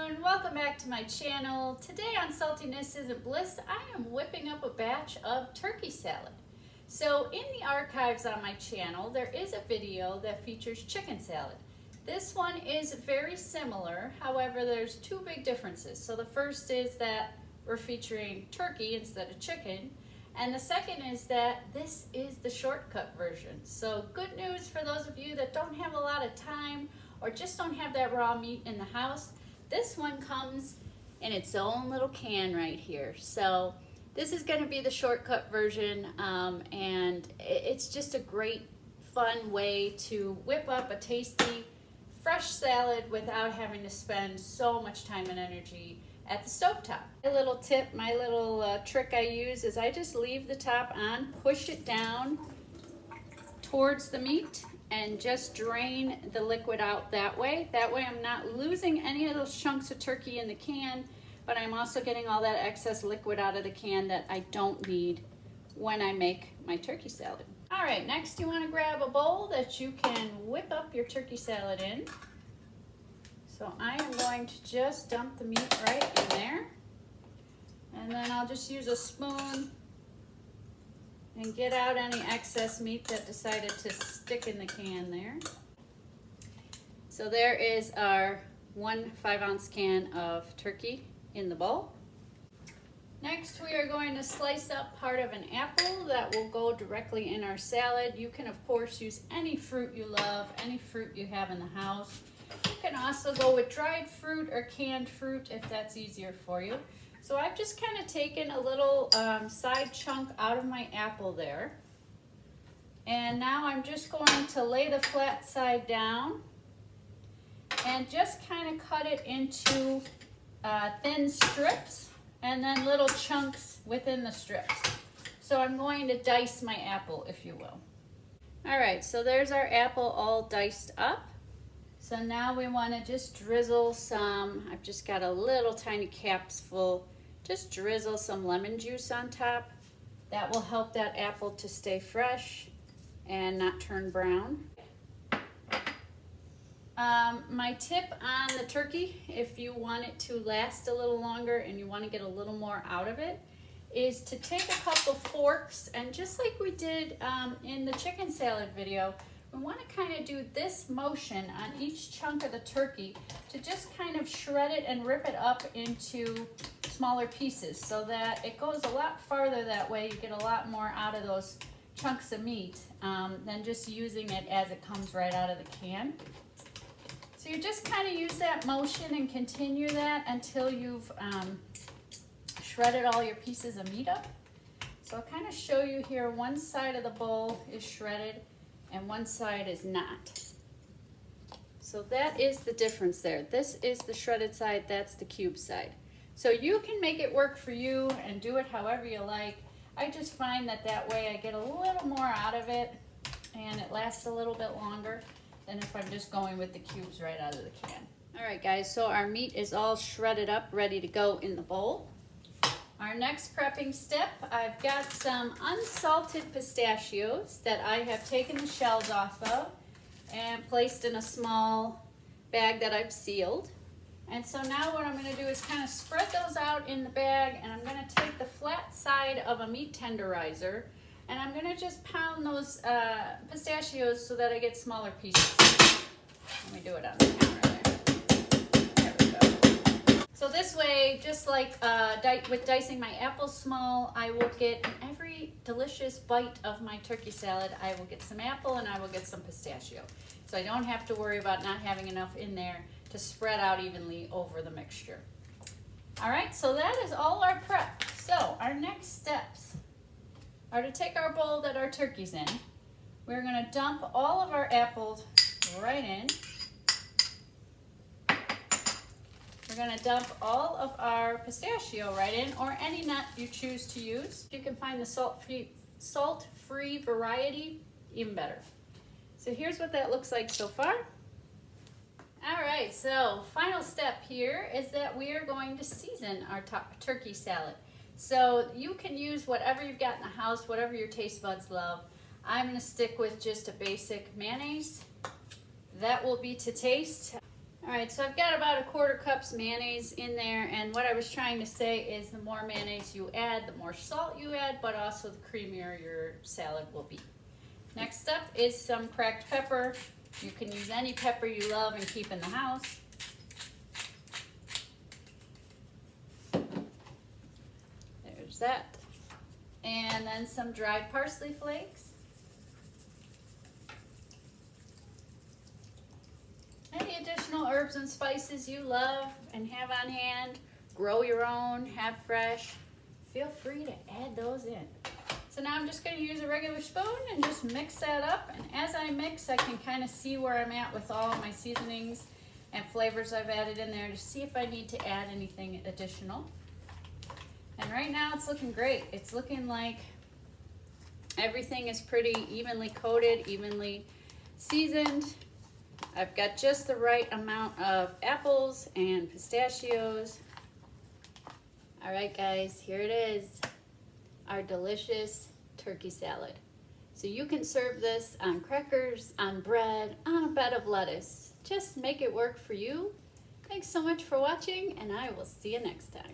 afternoon, welcome back to my channel. Today on Saltiness Isn't Bliss, I am whipping up a batch of turkey salad. So in the archives on my channel, there is a video that features chicken salad. This one is very similar, however there's two big differences. So the first is that we're featuring turkey instead of chicken, and the second is that this is the shortcut version. So good news for those of you that don't have a lot of time or just don't have that raw meat in the house. This one comes in its own little can right here. So this is going to be the shortcut version, and it's just a great fun way to whip up a tasty fresh salad without having to spend so much time and energy at the stovetop. My little tip, my little trick I use is I just leave the top on, push it down towards the meat, and just drain the liquid out that way. That way I'm not losing any of those chunks of turkey in the can, but I'm also getting all that excess liquid out of the can that I don't need when I make my turkey salad. All right, next you want to grab a bowl that you can whip up your turkey salad in. So I am going to just dump the meat right in there, and then I'll just use a spoon and get out any excess meat that decided to stick in the can there. So there is our 1 5-ounce can of turkey in the bowl. Next, we are going to slice up part of an apple that will go directly in our salad. You can, of course, use any fruit you love, any fruit you have in the house. You can also go with dried fruit or canned fruit if that's easier for you. So I've just kind of taken a little side chunk out of my apple there. And now I'm just going to lay the flat side down and just kind of cut it into thin strips and then little chunks within the strips. So I'm going to dice my apple, if you will. All right, so there's our apple all diced up. So now we want to just drizzle some, I've just got a little tiny caps full, just drizzle some lemon juice on top. That will help that apple to stay fresh and not turn brown. My tip on the turkey, if you want it to last a little longer and you want to get a little more out of it, is to take a couple forks, and just like we did in the chicken salad video, we want to kind of do this motion on each chunk of the turkey to just kind of shred it and rip it up into smaller pieces so that it goes a lot farther that way. You get a lot more out of those chunks of meat than just using it as it comes right out of the can. So you just kind of use that motion and continue that until you've shredded all your pieces of meat up. So I'll kind of show you here, one side of the bowl is shredded and one side is not. So that is the difference there. This is the shredded side, that's the cube side. So you can make it work for you and do it however you like. I just find that way I get a little more out of it and it lasts a little bit longer than if I'm just going with the cubes right out of the can. All right guys, so our meat is all shredded up, ready to go in the bowl. Our next prepping step, I've got some unsalted pistachios that I have taken the shells off of and placed in a small bag that I've sealed. And so now what I'm going to do is kind of spread those out in the bag, and I'm going to take the flat side of a meat tenderizer and I'm going to just pound those pistachios so that I get smaller pieces. Let me do it on the camera there. There we go. So this way, just like with dicing my apples small, I will get in every delicious bite of my turkey salad, I will get some apple and I will get some pistachio. So I don't have to worry about not having enough in there to spread out evenly over the mixture. All right, so that is all our prep. So our next steps are to take our bowl that our turkey's in. We're gonna dump all of our apples right in. We're going to dump all of our pistachio right in, or any nut you choose to use. If you can find the salt-free variety, even better. So here's what that looks like so far. All right, so final step here is that we are going to season our turkey salad. So you can use whatever you've got in the house, whatever your taste buds love. I'm going to stick with just a basic mayonnaise. That will be to taste. All right, so I've got about 1/4 cup mayonnaise in there, and what I was trying to say is the more mayonnaise you add, the more salt you add, but also the creamier your salad will be. Next up is some cracked pepper. You can use any pepper you love and keep in the house. There's that. And then some dried parsley flakes. Any additional herbs and spices you love and have on hand, grow your own, have fresh, feel free to add those in. So now I'm just going to use a regular spoon and just mix that up. And as I mix, I can kind of see where I'm at with all of my seasonings and flavors I've added in there to see if I need to add anything additional. And right now it's looking great. It's looking like everything is pretty evenly coated, evenly seasoned. I've got just the right amount of apples and pistachios. All right, guys, here it is, our delicious turkey salad. So you can serve this on crackers, on bread, on a bed of lettuce. Just make it work for you. Thanks so much for watching, and I will see you next time.